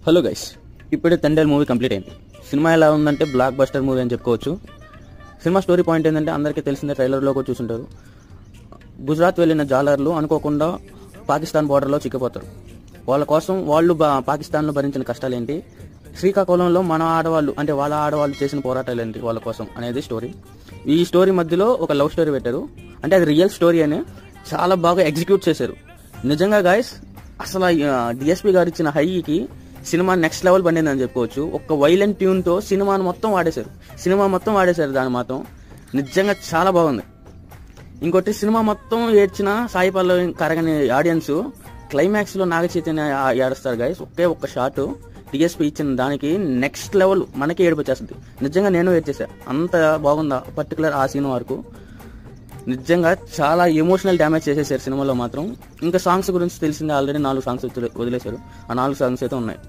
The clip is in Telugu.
హలో గైస్, ఇప్పుడే తండేల్ మూవీ కంప్లీట్ అయింది. సినిమా ఎలా ఉందంటే బ్లాక్ బస్టర్ మూవీ అని చెప్పుకోవచ్చు. సినిమా స్టోరీ పాయింట్ ఏంటంటే అందరికీ తెలిసిందే, ట్రైలర్లో కూడా చూసుంటారు. గుజరాత్ వెళ్ళిన జాలర్లు అనుకోకుండా పాకిస్తాన్ బార్డర్లో చిక్కిపోతారు. వాళ్ళ కోసం వాళ్ళు పాకిస్తాన్లో భరించిన కష్టాలు ఏంటి, శ్రీకాకుళంలో మన ఆడవాళ్ళు అంటే వాళ్ళ ఆడవాళ్ళు చేసిన పోరాటాలు ఏంటి వాళ్ళ కోసం అనేది స్టోరీ. ఈ స్టోరీ మధ్యలో ఒక లవ్ స్టోరీ పెట్టారు. అంటే అది రియల్ స్టోరీ అని చాలా బాగా ఎగ్జిక్యూట్ చేశారు. నిజంగా గాయస్, అసలు డిఎస్పీ గారు ఇచ్చిన హైకి సినిమా నెక్స్ట్ లెవెల్ పండిందని చెప్పుకోవచ్చు. ఒక వైలెంట్ ట్యూన్తో సినిమా మొత్తం వాడేశారు. దాని మాత్రం నిజంగా చాలా బాగుంది. ఇంకోటి, సినిమా మొత్తం ఏడ్చిన సాయి పల్లవి కరగని ఆడియన్స్ క్లైమాక్స్లో నాగ చైతన్య ఏడుస్తారు గాయస్. ఒక్క షాట్ డిఎస్పీ ఇచ్చిన దానికి నెక్స్ట్ లెవెల్ మనకి ఏడుపు వచ్చేస్తుంది. నిజంగా నేను ఏడ్చేసా, అంత బాగుందా పర్టికులర్ ఆ సీన్ వరకు. నిజంగా చాలా ఎమోషనల్ డ్యామేజ్ చేసేసారు సినిమాలో మాత్రం. ఇంకా సాంగ్స్ గురించి తెలిసిందే, ఆల్రెడీ 4 సాంగ్స్ వదిలేశారు. ఆ 4 సాంగ్స్ అయితే ఉన్నాయి.